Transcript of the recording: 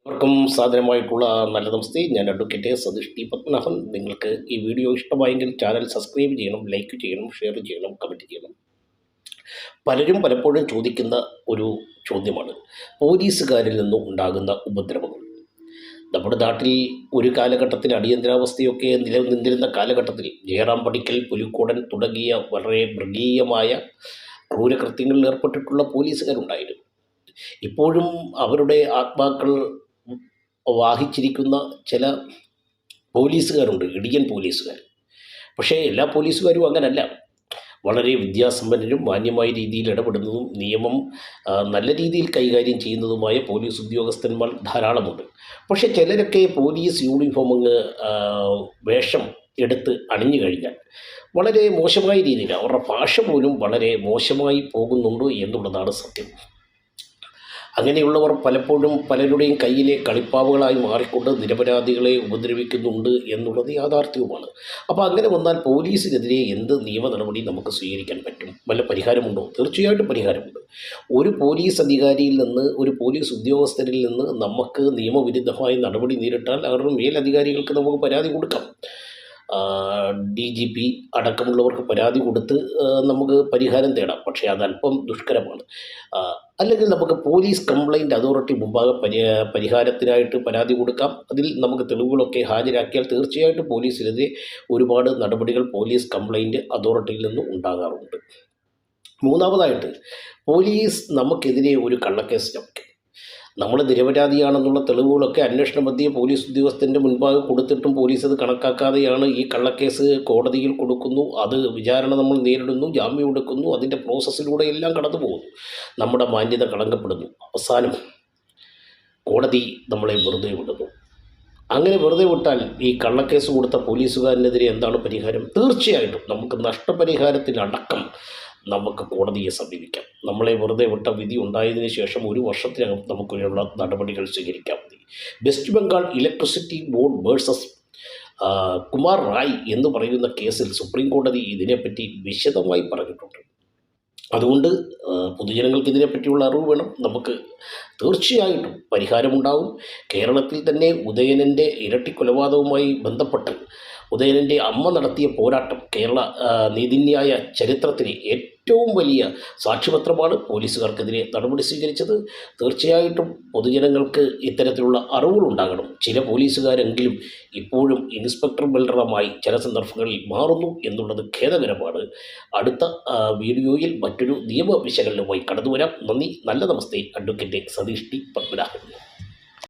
അവർക്കും സാധനമായിട്ടുള്ള നല്ല നമസ്തേ. ഞാൻ അഡ്വക്കേറ്റ് സതീഷ് ടി പത്മനാഭൻ. നിങ്ങൾക്ക് ഈ വീഡിയോ ഇഷ്ടമായെങ്കിൽ ചാനൽ സബ്സ്ക്രൈബ് ചെയ്യണം, ലൈക്ക് ചെയ്യണം, ഷെയർ ചെയ്യണം, കമൻറ്റ് ചെയ്യണം. പലരും പലപ്പോഴും ചോദിക്കുന്ന ഒരു ചോദ്യമാണ് പോലീസുകാരിൽ നിന്നും ഉണ്ടാകുന്ന ഉപദ്രവങ്ങൾ. നമ്മുടെ നാട്ടിൽ ഒരു കാലഘട്ടത്തിൽ അടിയന്തരാവസ്ഥയൊക്കെ നിലനിന്നിരുന്ന കാലഘട്ടത്തിൽ ജയറാം പടിക്കൽ, പുലിക്കോടൻ തുടങ്ങിയ വളരെ മൃഗീയമായ ക്രൂരകൃത്യങ്ങളിൽ ഏർപ്പെട്ടിട്ടുള്ള പോലീസുകാരുണ്ടായിരുന്നു. ഇപ്പോഴും അവരുടെ ആത്മാക്കൾ വാഹിച്ചിരിക്കുന്ന ചില പോലീസുകാരുണ്ട്, ഇടിയൻ പോലീസുകാർ. പക്ഷേ എല്ലാ പോലീസുകാരും അങ്ങനല്ല. വളരെ വിദ്യാസമ്പന്നരും മാന്യമായ രീതിയിൽ ഇടപെടുന്നതും നിയമം നല്ല രീതിയിൽ കൈകാര്യം ചെയ്യുന്നതുമായ പോലീസ് ഉദ്യോഗസ്ഥന്മാർ ധാരാളമുണ്ട്. പക്ഷേ ചിലരൊക്കെ പോലീസ് യൂണിഫോം അങ്ങ് വേഷം എടുത്ത് അണിഞ്ഞു കഴിഞ്ഞാൽ വളരെ മോശമായ രീതിയിൽ അവരുടെ ഭാഷ പോലും വളരെ മോശമായി പോകുന്നുണ്ട് എന്നുള്ളതാണ് സത്യം. അങ്ങനെയുള്ളവർ പലപ്പോഴും പലരുടെയും കയ്യിലെ കളിപ്പാവുകളായി മാറിക്കൊണ്ട് നിരപരാധികളെ ഉപദ്രവിക്കുന്നുണ്ട് എന്നുള്ളത് യാഥാർത്ഥ്യവുമാണ്. അപ്പോൾ അങ്ങനെ വന്നാൽ പോലീസിനെതിരെ എന്ത് നിയമ നടപടി നമുക്ക് സ്വീകരിക്കാൻ പറ്റും? വല്ല പരിഹാരമുണ്ടോ? തീർച്ചയായിട്ടും പരിഹാരമുണ്ട്. ഒരു പോലീസ് അധികാരിയിൽ നിന്ന്, ഒരു പോലീസ് ഉദ്യോഗസ്ഥരിൽ നിന്ന് നമുക്ക് നിയമവിരുദ്ധമായ നടപടി നേരിട്ടാൽ അവരുടെ മേലധികാരികൾക്ക് നമുക്ക് പരാതി കൊടുക്കാം. DGP അടക്കമുള്ളവർക്ക് പരാതി കൊടുത്ത് നമുക്ക് പരിഹാരം തേടാം. പക്ഷേ അതല്പം ദുഷ്കരമാണ്. അല്ലെങ്കിൽ നമുക്ക് പോലീസ് കംപ്ലയിൻറ്റ് അതോറിറ്റി മുമ്പാകെ പരിഹാരത്തിനായിട്ട് പരാതി കൊടുക്കാം. അതിൽ നമുക്ക് തെളിവുകളൊക്കെ ഹാജരാക്കിയാൽ തീർച്ചയായിട്ടും പോലീസിനെതിരെ ഒരുപാട് നടപടികൾ പോലീസ് കംപ്ലയിൻറ്റ് അതോറിറ്റിയിൽ നിന്ന് ഉണ്ടാകാറുണ്ട്. മൂന്നാമതായിട്ട് പോലീസ് നമുക്കെതിരെ ഒരു കള്ളക്കേസ് ചമയ്ക്കും. നമ്മൾ നിരപരാധിയാണെന്നുള്ള തെളിവുകളൊക്കെ അന്വേഷണ മധ്യേ പോലീസ് ഉദ്യോഗസ്ഥൻ്റെ മുൻപാകെ കൊടുത്തിട്ടും പോലീസ് അത് കണക്കാക്കാതെയാണ് ഈ കള്ളക്കേസ് കോടതിയിൽ കൊടുക്കുന്നു. അത് വിചാരണ നമ്മൾ നേരിടുന്നു, ജാമ്യം എടുക്കുന്നു, അതിൻ്റെ പ്രോസസ്സിലൂടെ എല്ലാം കടന്നു പോകുന്നു. നമ്മുടെ മാന്യത കളങ്കപ്പെടുന്നു. അവസാനം കോടതി നമ്മളെ വെറുതെ വിടുന്നു. അങ്ങനെ വെറുതെ വിട്ടാൽ ഈ കള്ളക്കേസ് കൊടുത്ത പോലീസുകാരനെതിരെ എന്താണ് പരിഹാരം? തീർച്ചയായിട്ടും നമുക്ക് നഷ്ടപരിഹാരത്തിനടക്കം നമുക്ക് കോടതിയെ സമീപിക്കാം. നമ്മളെ വെറുതെ വിട്ട വിധി ഉണ്ടായതിനു ശേഷം 1 വർഷത്തിനകം നമുക്കുള്ള നടപടികൾ സ്വീകരിക്കാൻ മതി. West Bengal electricity board versus Kumar Rai എന്ന് പറയുന്ന കേസിൽ സുപ്രീം കോടതി ഇതിനെപ്പറ്റി വിശദമായി പറഞ്ഞിട്ടുണ്ട്. അതുകൊണ്ട് പൊതുജനങ്ങൾക്ക് ഇതിനെപ്പറ്റിയുള്ള അറിവ് വേണം. നമുക്ക് തീർച്ചയായിട്ടും പരിഹാരമുണ്ടാകും. കേരളത്തിൽ തന്നെ ഉദയനൻ്റെ ഇരട്ടിക്കൊലപാതകവുമായി ബന്ധപ്പെട്ട് ഉദയനൻ്റെ അമ്മ നടത്തിയ പോരാട്ടം കേരള നീതിന്യായ ചരിത്രത്തിലെ ഏറ്റവും വലിയ സാക്ഷ്യപത്രമാണ്. പോലീസുകാർക്കെതിരെ നടപടി സ്വീകരിച്ചത്. തീർച്ചയായിട്ടും പൊതുജനങ്ങൾക്ക് ഇത്തരത്തിലുള്ള അറിവുകളുണ്ടാകണം. ചില പോലീസുകാരെങ്കിലും ഇപ്പോഴും ഇൻസ്പെക്ടർ ബൽറാമായി ചില സന്ദർഭങ്ങളിൽ മാറുന്നു എന്നുള്ളത് ഖേദകരമാണ്. അടുത്ത വീഡിയോയിൽ മറ്റൊരു നിയമ വിശകലനവുമായി കടന്നുവരാം. നന്ദി. നല്ല നമസ്തേ. Advocate Satheesh T Padmanabhan.